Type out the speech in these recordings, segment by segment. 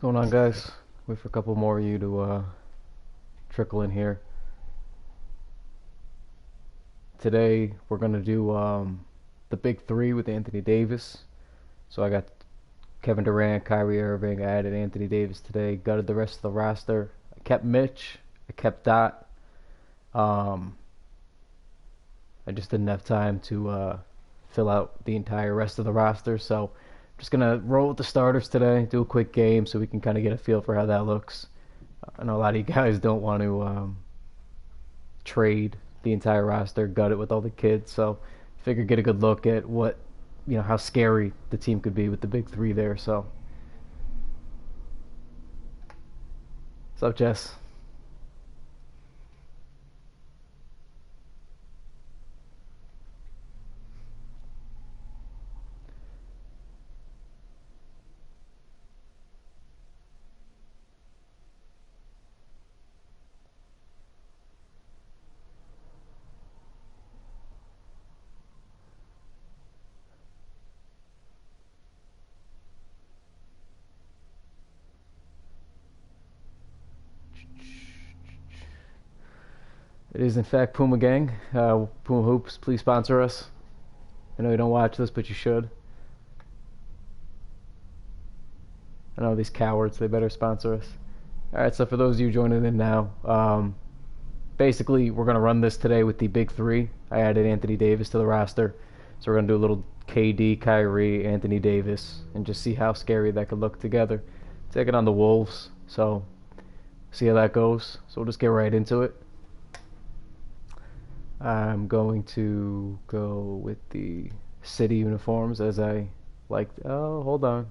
going on, guys? Wait for a couple more of you to trickle in here. Today we're gonna do the big three with Anthony Davis. So I got Kevin Durant, Kyrie Irving. I added Anthony Davis today. Gutted the rest of the roster. I kept Mitch. I kept Dot. I just didn't have time to fill out the entire rest of the roster, so I'm just gonna roll with the starters today. Do a quick game so we can kind of get a feel for how that looks. I know a lot of you guys don't want to trade the entire roster, gut it with all the kids, so figure get a good look at what how scary the team could be with the big three there. So, what's up, Jess? It is in fact Puma Gang. Puma Hoops, please sponsor us. I know you don't watch this, but you should. I know these cowards, they better sponsor us. Alright, so for those of you joining in now, basically we're going to run this today with the big three. I added Anthony Davis to the roster. So we're going to do a little KD, Kyrie, Anthony Davis, and just see how scary that could look together. Taking on the Wolves, so see how that goes. So we'll just get right into it. I'm going to go with the city uniforms as I like. Oh, hold on.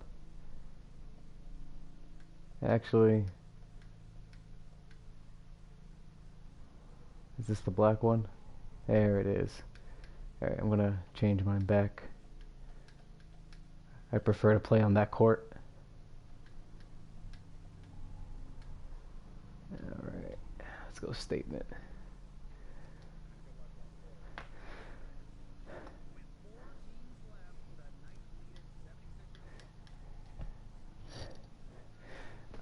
Actually, is this the black one? There it is. Alright, I'm gonna change mine back. I prefer to play on that court. Alright, let's go statement.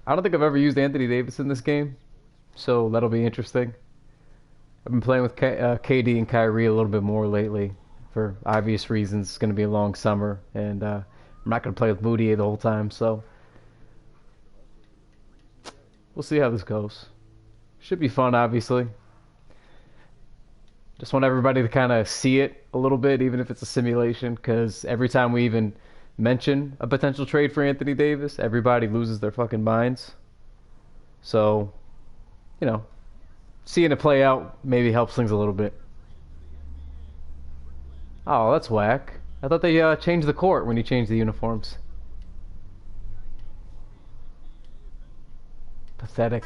I don't think I've ever used Anthony Davis in this game, so that'll be interesting. I've been playing with KD and Kyrie a little bit more lately for obvious reasons. It's going to be a long summer, and I'm not going to play with Moody the whole time, so we'll see how this goes. Should be fun, obviously. Just want everybody to kind of see it a little bit, even if it's a simulation, because every time we even mention a potential trade for Anthony Davis, everybody loses their fucking minds. So, seeing it play out maybe helps things a little bit. Oh, that's whack. I thought they changed the court when you changed the uniforms. Pathetic.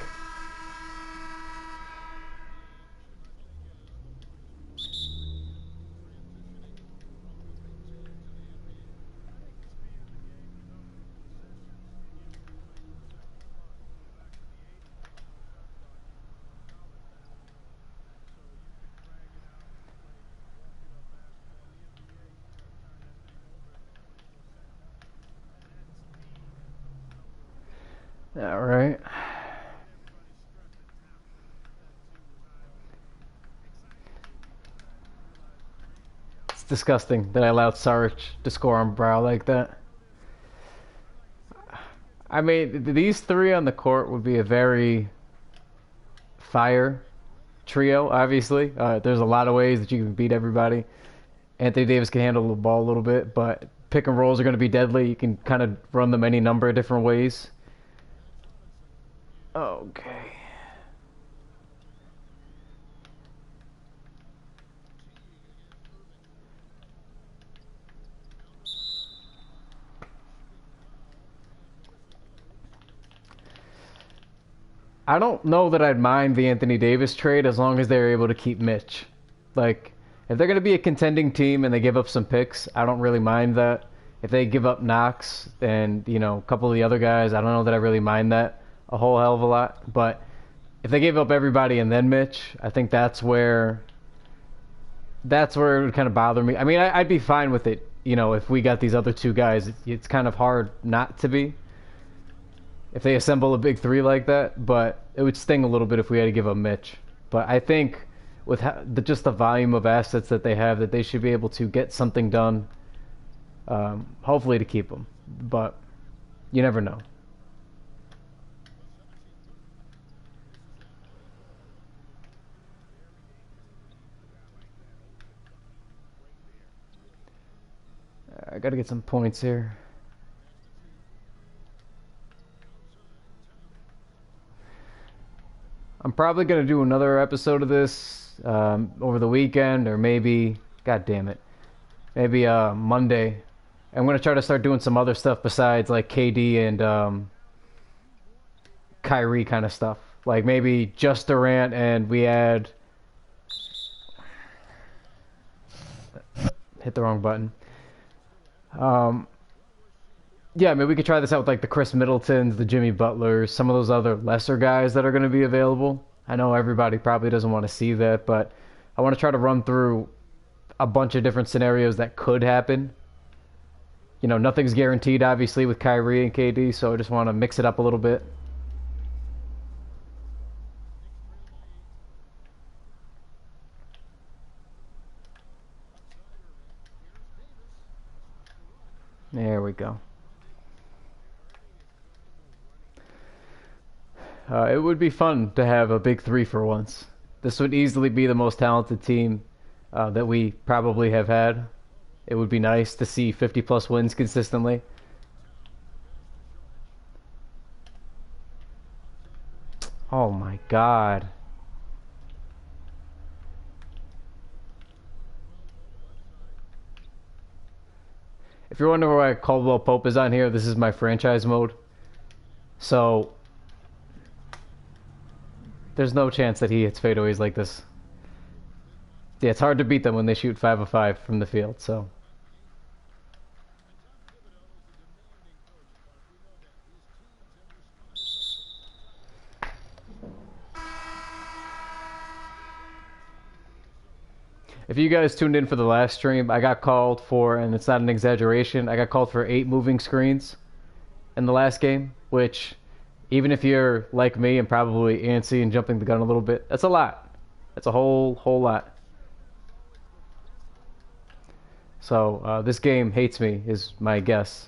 All right. It's disgusting that I allowed Saric to score on Brow like that. I mean, these three on the court would be a very fire trio, obviously. There's a lot of ways that you can beat everybody. Anthony Davis can handle the ball a little bit, but pick and rolls are going to be deadly. You can kind of run them any number of different ways. Okay. I don't know that I'd mind the Anthony Davis trade as long as they're able to keep Mitch. Like, if they're going to be a contending team and they give up some picks, I don't really mind that. If they give up Knox and, a couple of the other guys, I don't know that I really mind that a whole hell of a lot. But if they gave up everybody and then Mitch, I think that's where it would kind of bother me. I mean, I'd be fine with it, if we got these other two guys. It's kind of hard not to be. if they assemble a big three like that, but it would sting a little bit if we had to give up Mitch. But I think with just the volume of assets that they have, that they should be able to get something done, hopefully to keep him. But you never know. I gotta get some points here. I'm probably gonna do another episode of this over the weekend, or maybe, god damn it, maybe Monday. I'm gonna try to start doing some other stuff besides like KD and Kyrie kind of stuff. Like maybe just Durant, and we add. Hit the wrong button. Yeah, I mean, we could try this out with like the Chris Middletons, the Jimmy Butlers, some of those other lesser guys that are going to be available. I know everybody probably doesn't want to see that, but I want to try to run through a bunch of different scenarios that could happen. You know, nothing's guaranteed, obviously, with Kyrie and KD, so I just want to mix it up a little bit. There we go. It would be fun to have a big three for once. This would easily be the most talented team that we probably have had. It would be nice to see 50 plus wins consistently. Oh my god. If you're wondering why Caldwell Pope is on here, this is my franchise mode. So there's no chance that he hits fadeaways like this. Yeah, it's hard to beat them when they shoot 5 of 5 from the field, so. If you guys tuned in for the last stream, I got called for, and it's not an exaggeration, I got called for 8 moving screens in the last game, which, even if you're like me and probably antsy and jumping the gun a little bit, that's a lot. That's a whole lot. So this game hates me, is my guess.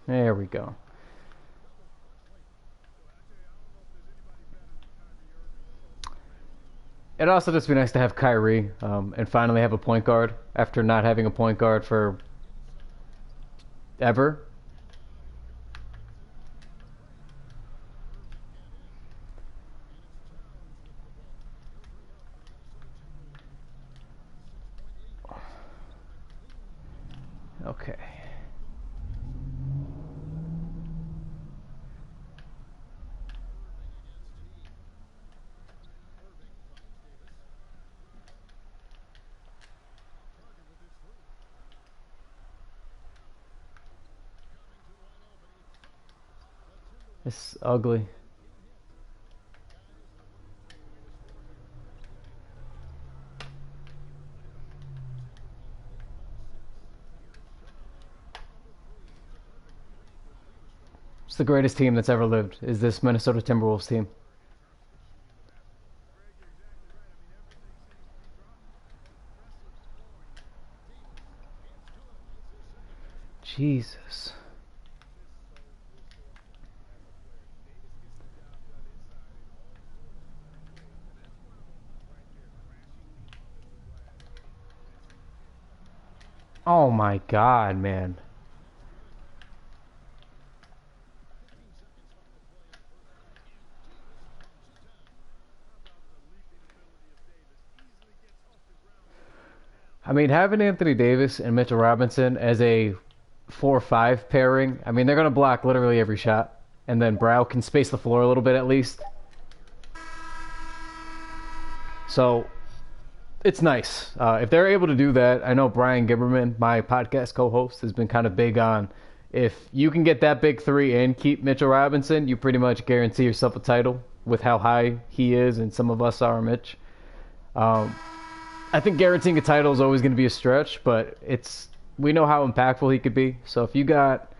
There we go. It'd also just be nice to have Kyrie and finally have a point guard after not having a point guard for ever. Okay. It's ugly. It's the greatest team that's ever lived, is this Minnesota Timberwolves team. Jesus. Oh my god, man. I mean, having Anthony Davis and Mitchell Robinson as a 4-5 pairing, I mean, they're going to block literally every shot. And then Brow can space the floor a little bit at least. So, it's nice. If they're able to do that, I know Brian Gibberman, my podcast co-host, has been kind of big on if you can get that big three and keep Mitchell Robinson, you pretty much guarantee yourself a title with how high he is and some of us are, Mitch. Um, I think guaranteeing a title is always going to be a stretch, but we know how impactful he could be. So if you got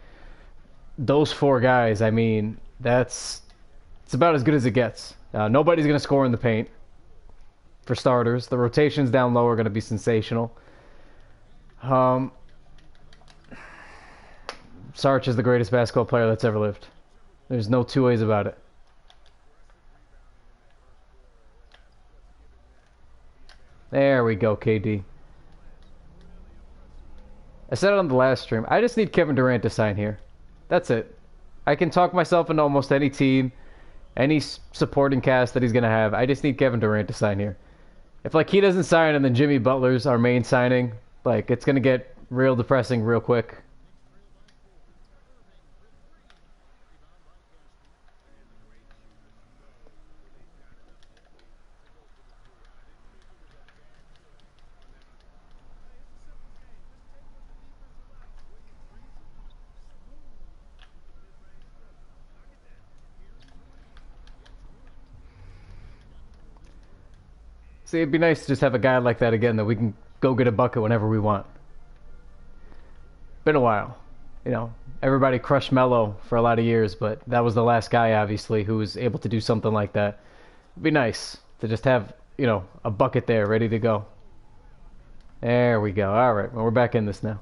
those four guys, I mean, it's about as good as it gets. Nobody's going to score in the paint, for starters. The rotations down low are going to be sensational. Sarge is the greatest basketball player that's ever lived. There's no two ways about it. There we go, KD. I said it on the last stream. I just need Kevin Durant to sign here. That's it. I can talk myself into almost any team, any supporting cast that he's going to have. I just need Kevin Durant to sign here. If, like, he doesn't sign and then Jimmy Butler's our main signing, like, it's going to get real depressing real quick. See, it'd be nice to just have a guy like that again that we can go get a bucket whenever we want. Been a while. You know, everybody crushed Melo for a lot of years, but that was the last guy, obviously, who was able to do something like that. It'd be nice to just have, a bucket there ready to go. There we go. All right, well, we're back in this now.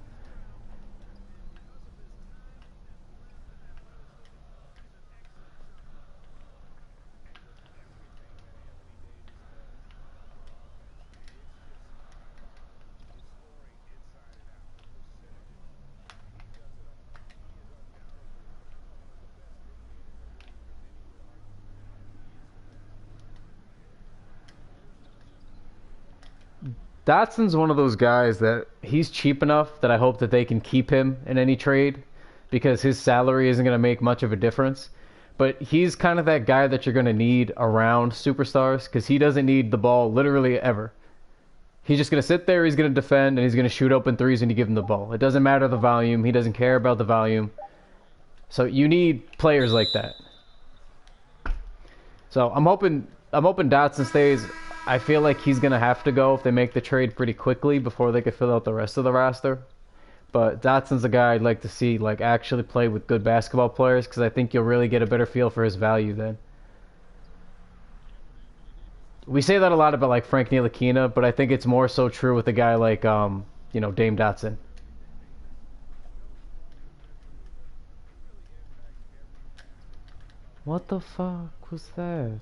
Dotson's one of those guys that he's cheap enough that I hope that they can keep him in any trade because his salary isn't going to make much of a difference. But he's kind of that guy that you're going to need around superstars because he doesn't need the ball literally ever. He's just going to sit there, he's going to defend, and he's going to shoot open threes when you give him the ball. It doesn't matter the volume. He doesn't care about the volume. So you need players like that. So I'm hoping Dotson stays. I feel like he's going to have to go if they make the trade pretty quickly before they could fill out the rest of the roster. But Dotson's a guy I'd like to see actually play with good basketball players because I think you'll really get a better feel for his value then. We say that a lot about Frank Ntilikina, but I think it's more so true with a guy like Dame Dotson. What the fuck was that?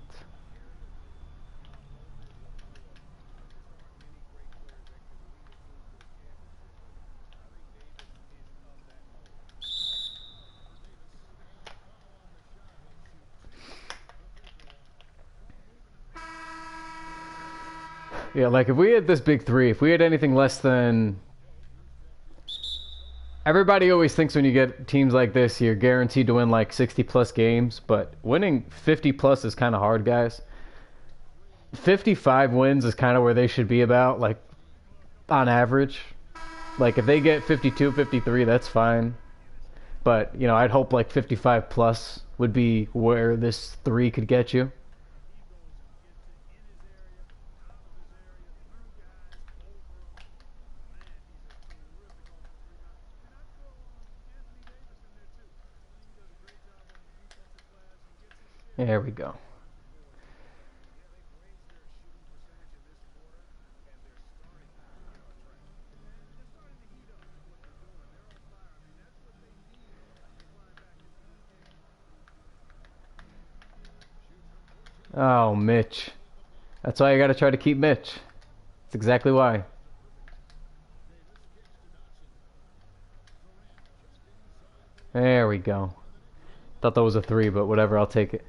Yeah, if we had this big three, if we had anything less than... Everybody always thinks when you get teams like this, you're guaranteed to win 60-plus games, but winning 50-plus is kind of hard, guys. 55 wins is kind of where they should be about, on average. If they get 52, 53, that's fine. But, I'd hope 55-plus would be where this three could get you. There we go. Oh, Mitch. That's why you got to try to keep Mitch. That's exactly why. There we go. Thought that was a three, but whatever, I'll take it.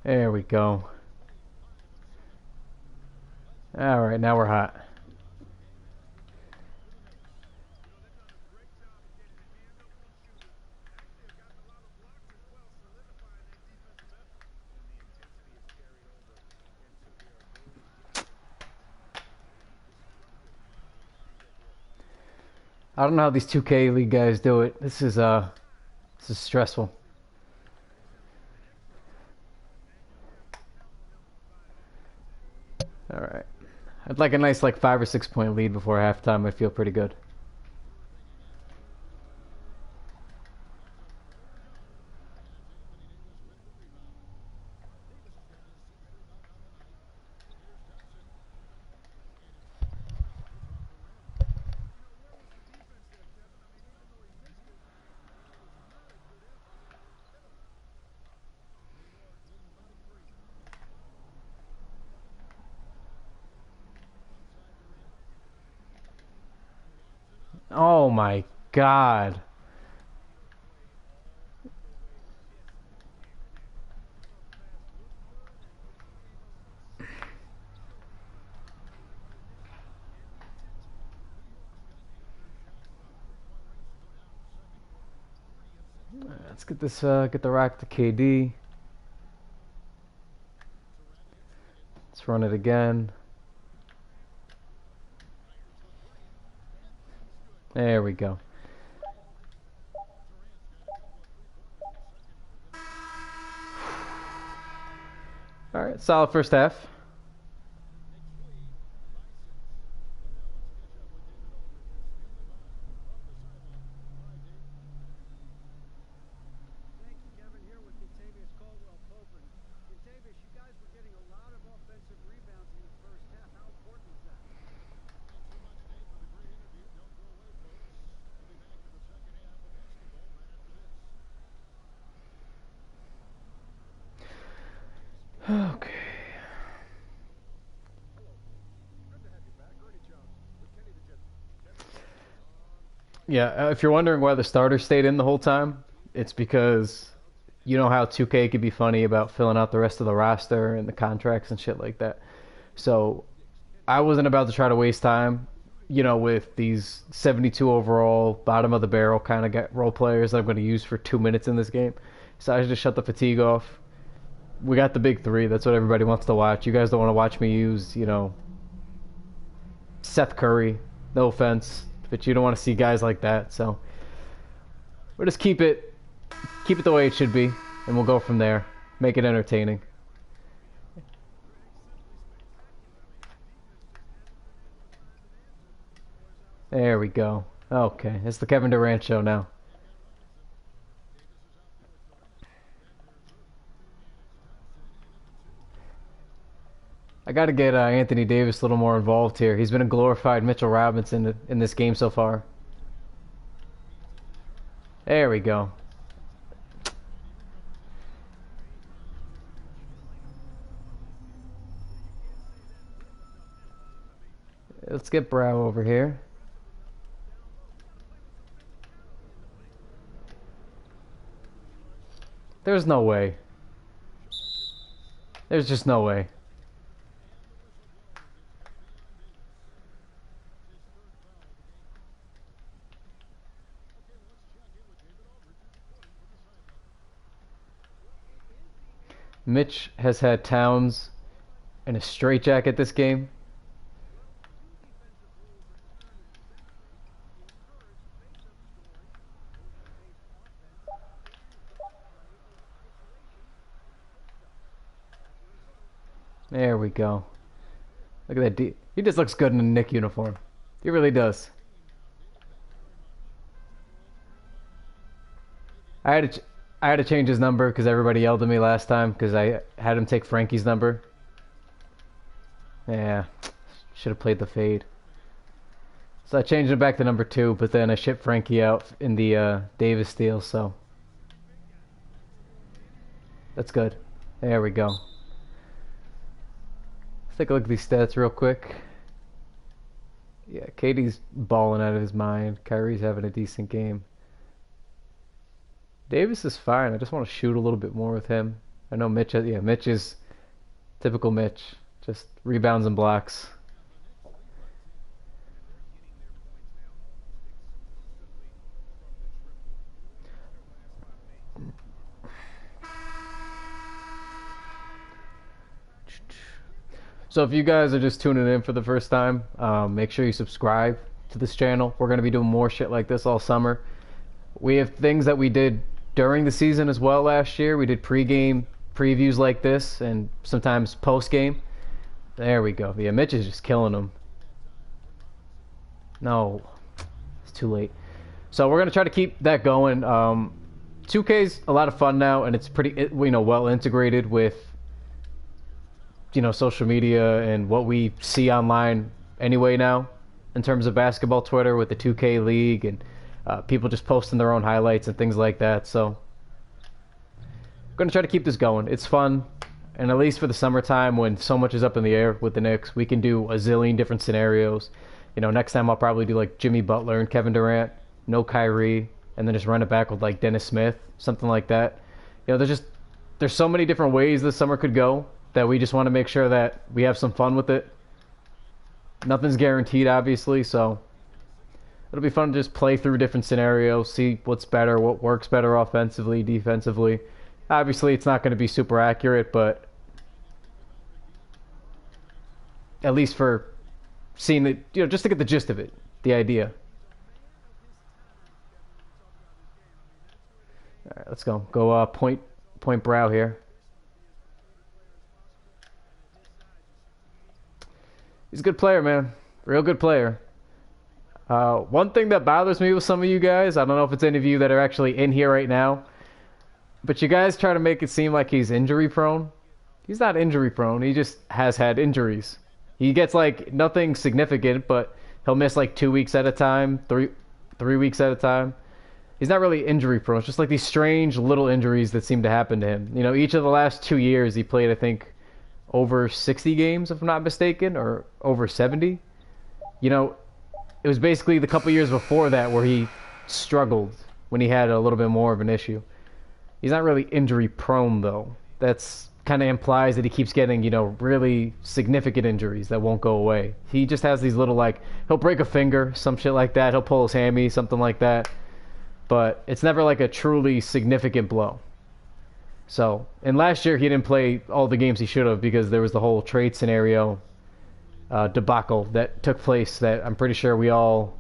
There we go. All right, now we're hot. I don't know how these 2K League guys do it. This is stressful. All right. I'd like a nice like 5 or 6 point lead before halftime. I'd feel pretty good. Oh my God. Let's get this get the rock to KD. Let's run it again. There we go. All right, solid first half. Okay. Yeah, if you're wondering why the starter stayed in the whole time, it's because you know how 2K could be funny about filling out the rest of the roster and the contracts and shit like that. So I wasn't about to try to waste time, with these 72 overall, bottom of the barrel kind of role players that I'm going to use for 2 minutes in this game. So I just shut the fatigue off. We got the big three. That's what everybody wants to watch. You guys don't want to watch me use, Seth Curry. No offense, but you don't want to see guys like that. So we'll just keep it the way it should be, and we'll go from there. Make it entertaining. There we go. Okay, it's the Kevin Durant show now. I got to get Anthony Davis a little more involved here. He's been a glorified Mitchell Robinson in this game so far. There we go. Let's get Brow over here. There's no way. There's just no way. Mitch has had Towns in a straitjacket this game. There we go. Look at that. He just looks good in a Knick uniform. He really does. I had to, I had to change his number because everybody yelled at me last time because I had him take Frankie's number. Yeah, should have played the fade. So I changed it back to number 2, but then I shipped Frankie out in the Davis deal, so that's good. There we go. Let's take a look at these stats real quick. Yeah, Katie's balling out of his mind. Kyrie's having a decent game. Davis is fine. I just want to shoot a little bit more with him. I know Mitch. Yeah, Mitch is typical Mitch. Just rebounds and blocks. So if you guys are just tuning in for the first time, make sure you subscribe to this channel. We're going to be doing more shit like this all summer. We have things that we did during the season as well last year. We did pregame previews like this and sometimes postgame. There we go. Yeah, Mitch is just killing them. No, it's too late. So we're going to try to keep that going. 2K's a lot of fun now, and it's pretty, well integrated with social media and what we see online anyway now in terms of basketball Twitter with the 2K League and people just posting their own highlights and things like that. So I'm going to try to keep this going. It's fun. And at least for the summertime when so much is up in the air with the Knicks, we can do a zillion different scenarios. Next time I'll probably do like Jimmy Butler and Kevin Durant, no Kyrie, and then just run it back with like Dennis Smith, something like that. There's so many different ways this summer could go that we just want to make sure that we have some fun with it. Nothing's guaranteed, obviously, so it'll be fun to just play through different scenarios, see what's better, what works better offensively, defensively. Obviously, it's not going to be super accurate, but at least for seeing it, just to get the gist of it, the idea. All right, let's go. Go point brow here. He's a good player, man. Real good player. One thing that bothers me with some of you guys, I don't know if it's any of you that are actually in here right now, but you guys try to make it seem like he's injury prone. He's not injury prone. He just has had injuries. He gets like nothing significant, but he'll miss like 2 weeks at a time, three weeks at a time. He's not really injury prone. It's just like these strange little injuries that seem to happen to him. Each of the last 2 years he played, I think, over 60 games, if I'm not mistaken, or over 70. It was basically the couple years before that where he struggled when he had a little bit more of an issue. He's not really injury prone, though. That's kind of implies that he keeps getting, really significant injuries that won't go away. He just has these little, he'll break a finger, some shit like that. He'll pull his hammy, something like that. But it's never like a truly significant blow. So, and last year he didn't play all the games he should have because there was the whole trade scenario debacle that took place that I'm pretty sure we all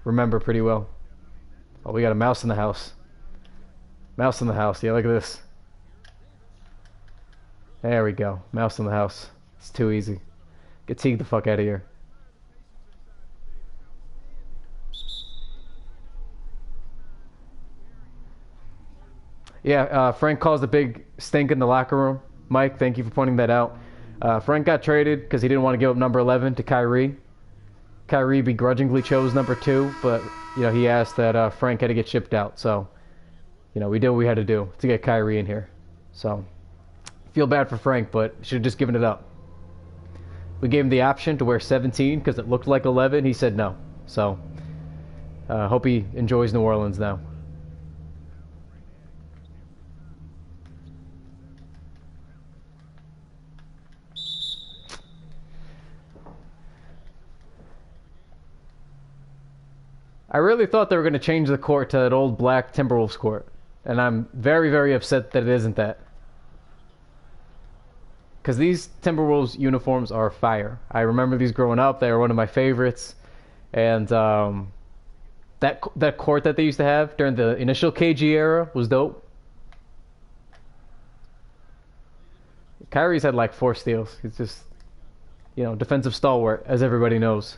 remember pretty well. Oh, we got a mouse in the house. Mouse in the house. Yeah, look at this. There we go. Mouse in the house. It's too easy. Get Teague the fuck out of here. Yeah, Frank caused a big stink in the locker room. Mike, thank you for pointing that out. Frank got traded because he didn't want to give up number 11 to Kyrie. Kyrie begrudgingly chose number 2, but he asked that Frank had to get shipped out. So, we did what we had to do to get Kyrie in here. So, feel bad for Frank, but should have just given it up. We gave him the option to wear 17 because it looked like 11. He said no. So, hope he enjoys New Orleans now. I really thought they were going to change the court to that old black Timberwolves court. And I'm very, very upset that it isn't that. Because these Timberwolves uniforms are fire. I remember these growing up. They were one of my favorites. And that court that they used to have during the initial KG era was dope. Kyrie's had like 4 steals. He's just, defensive stalwart, as everybody knows.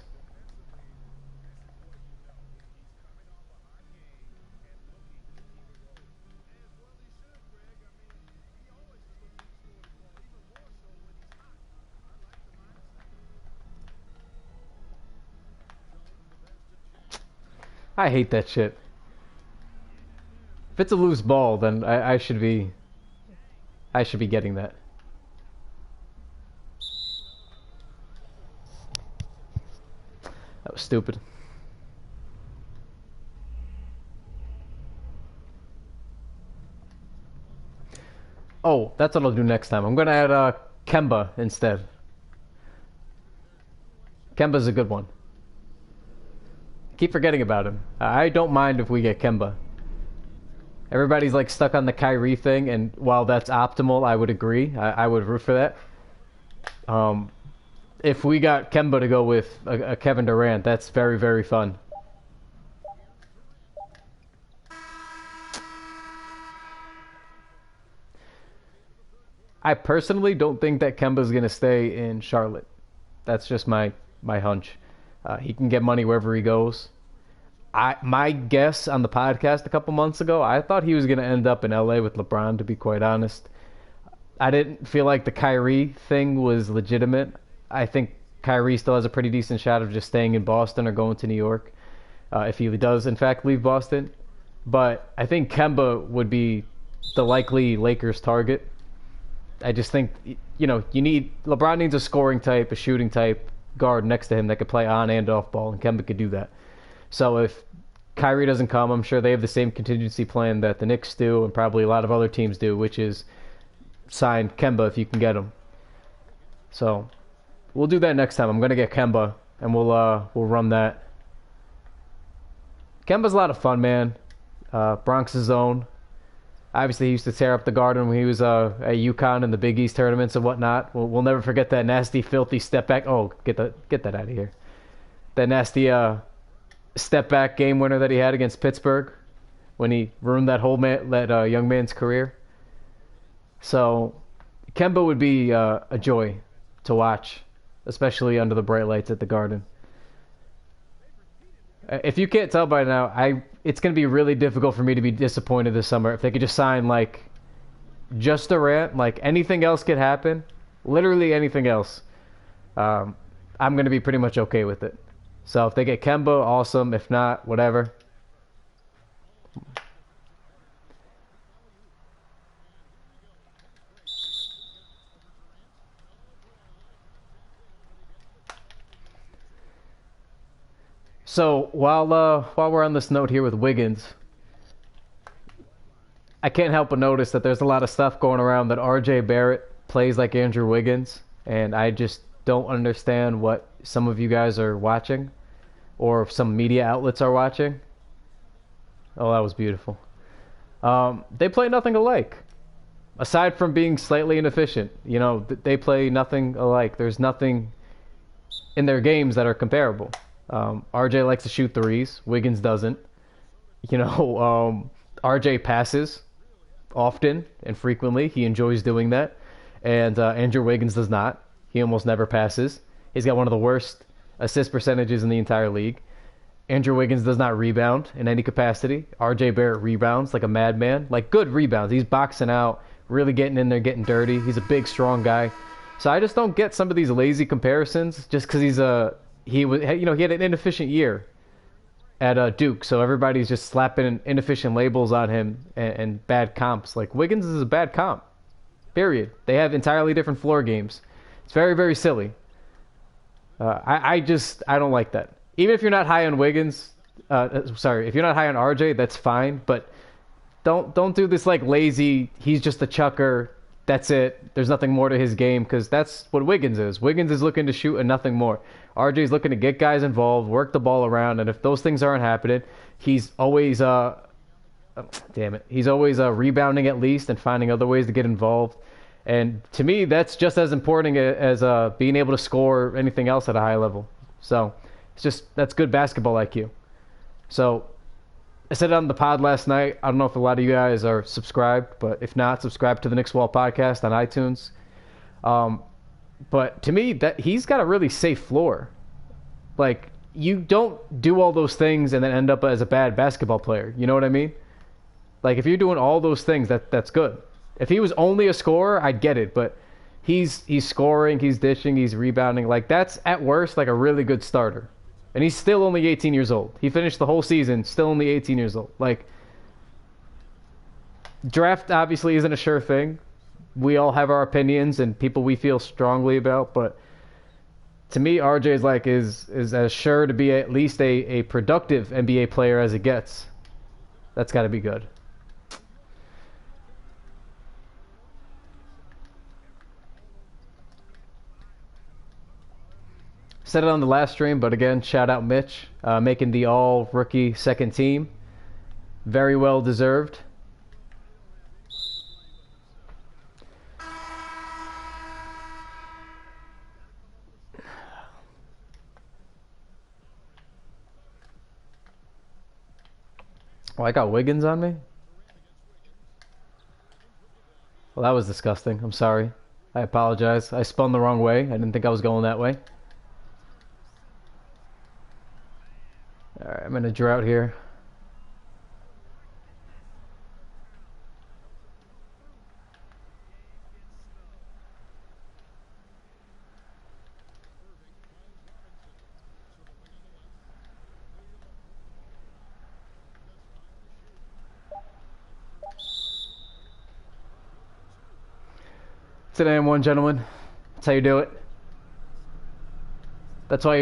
I hate that shit. If it's a loose ball, then I should be getting that. That was stupid. Oh, that's what I'll do next time. I'm gonna add Kemba instead. Kemba's a good one. Keep forgetting about him. I don't mind if we get Kemba. Everybody's like stuck on the Kyrie thing, and while that's optimal, I would agree. I would root for that. If we got Kemba to go with a Kevin Durant, that's very, very fun. I personally don't think that Kemba's going to stay in Charlotte. That's just my hunch. He can get money wherever he goes. My guess on the podcast a couple months ago, I thought he was going to end up in LA with LeBron, to be quite honest. I didn't feel like the Kyrie thing was legitimate. I think Kyrie still has a pretty decent shot of just staying in Boston or going to New York if he does, in fact, leave Boston. But I think Kemba would be the likely Lakers target. I just think, LeBron needs a scoring type, a shooting type guard next to him that could play on and off ball, and Kemba could do that. So if Kyrie doesn't come, I'm sure they have the same contingency plan that the Knicks do and probably a lot of other teams do, which is sign Kemba if you can get him. So we'll do that next time. I'm gonna get Kemba and we'll run that. Kemba's a lot of fun, man. Bronx's own. Obviously, he used to tear up the Garden when he was at UConn in the Big East tournaments and whatnot. We'll never forget that nasty, filthy step back. Oh, get that out of here. That nasty step back game winner that he had against Pittsburgh when he ruined that young man's career. So Kemba would be a joy to watch, especially under the bright lights at the Garden. If you can't tell by now, it's going to be really difficult for me to be disappointed this summer if they could just sign just Durant. Anything else could happen, literally anything else. I'm going to be pretty much okay with it. So if they get Kemba, awesome. If not, whatever. So while we're on this note here with Wiggins, I can't help but notice that there's a lot of stuff going around that R.J. Barrett plays like Andrew Wiggins, and I just don't understand what some of you guys are watching, or if some media outlets are watching. Oh, that was beautiful. They play nothing alike, aside from being slightly inefficient. They play nothing alike. There's nothing in their games that are comparable. RJ likes to shoot threes. Wiggins doesn't. RJ passes often and frequently. He enjoys doing that. And Andrew Wiggins does not. He almost never passes. He's got one of the worst assist percentages in the entire league. Andrew Wiggins does not rebound in any capacity. RJ Barrett rebounds like a madman. Good rebounds. He's boxing out, really getting in there, getting dirty. He's a big, strong guy. So I just don't get some of these lazy comparisons just because he had an inefficient year at Duke, so everybody's just slapping inefficient labels on him and bad comps. Wiggins is a bad comp, period. They have entirely different floor games. It's very, very silly. I don't like that. Even if you're not high on Wiggins, if you're not high on RJ, that's fine, but don't do this lazy, he's just a chucker, that's it, there's nothing more to his game, because that's what Wiggins is. Wiggins is looking to shoot and nothing more. RJ's looking to get guys involved, work the ball around, and if those things aren't happening, he's always rebounding at least and finding other ways to get involved. And to me, that's just as important as being able to score or anything else at a high level. So that's good basketball IQ. So I said it on the pod last night. I don't know if a lot of you guys are subscribed, but if not, subscribe to the Knicks Wall Podcast on iTunes. But to me, that he's got a really safe floor. You don't do all those things and then end up as a bad basketball player. You know what I mean? If you're doing all those things, that's good. If he was only a scorer, I'd get it. But he's scoring, he's dishing, he's rebounding. That's at worst a really good starter. And he's still only 18 years old. He finished the whole season still only 18 years old. Draft obviously isn't a sure thing. We all have our opinions and people we feel strongly about, but to me, RJ is as sure to be at least a productive NBA player as it gets. That's got to be good. Said it on the last stream, but again, shout out Mitch, making the all-rookie second team. Very well deserved. Oh, I got Wiggins on me? Well, that was disgusting. I'm sorry. I apologize. I spun the wrong way. I didn't think I was going that way. Alright, I'm in a drought here. Today I'm one, gentlemen. That's how you do it. That's why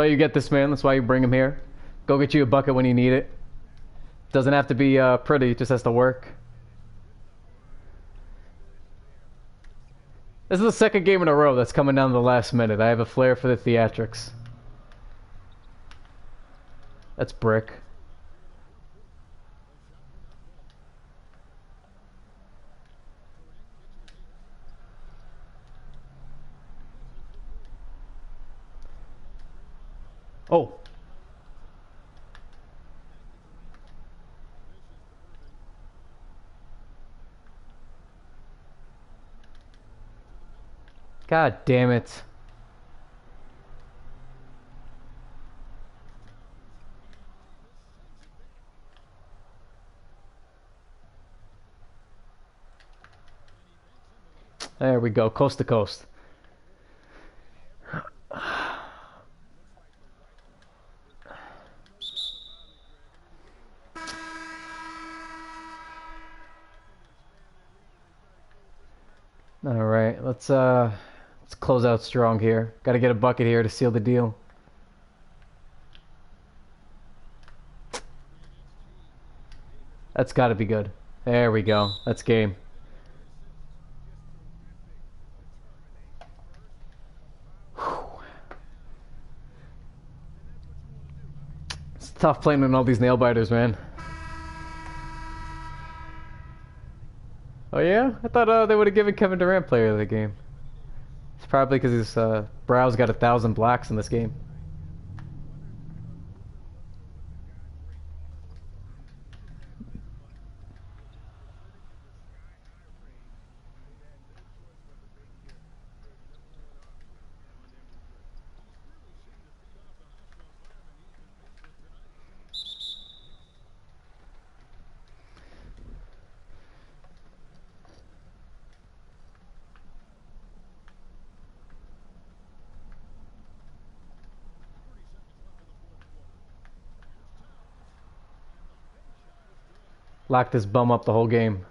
you get this man. That's why you bring him here. Go get you a bucket when you need it. Doesn't have to be pretty. It just has to work. This is the second game in a row that's coming down to the last minute. I have a flair for the theatrics. That's brick. Oh. God damn it. There we go, coast to coast. All right, let's close out strong here. Got to get a bucket here to seal the deal. That's got to be good. There we go. That's game. It's tough playing on all these nail biters, man. Oh yeah? I thought they would have given Kevin Durant player of the game. It's probably because his brow's got 1,000 blocks in this game. Locked this bum up the whole game.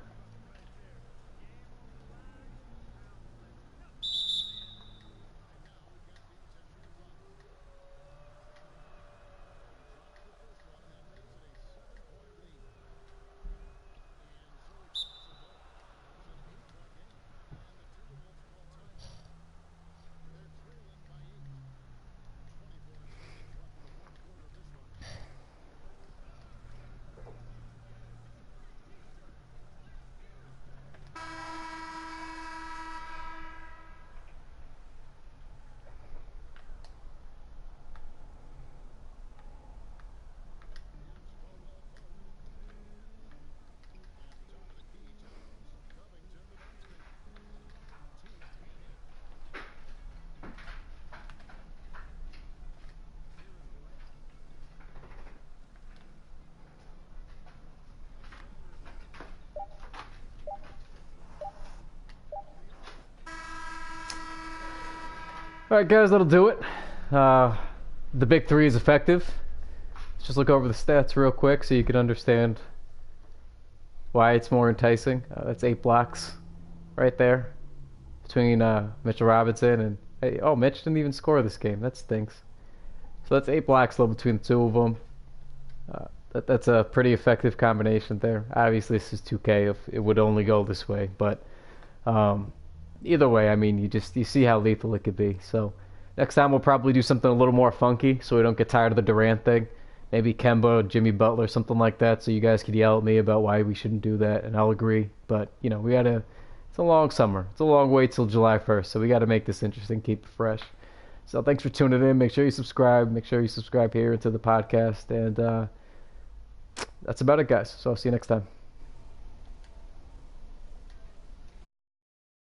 Alright guys, that'll do it. The big three is effective. Let's just look over the stats real quick so you can understand why it's more enticing. That's 8 blocks right there between Mitchell Robinson and... Hey, oh, Mitch didn't even score this game. That stinks. So that's 8 blocks though between the two of them. That's a pretty effective combination there. Obviously this is 2K if it would only go this way, but either way, I mean, you see how lethal it could be. So Next time we'll probably do something a little more funky so we don't get tired of the Durant thing. Maybe Kemba, Jimmy Butler, something like that, so you guys could yell at me about why we shouldn't do that, and I'll agree. But, we gotta. It's a long summer. It's a long wait till July 1st, so we gotta make this interesting, keep it fresh. So thanks for tuning in. Make sure you subscribe. Make sure you subscribe here to the podcast, and that's about it, guys. So I'll see you next time.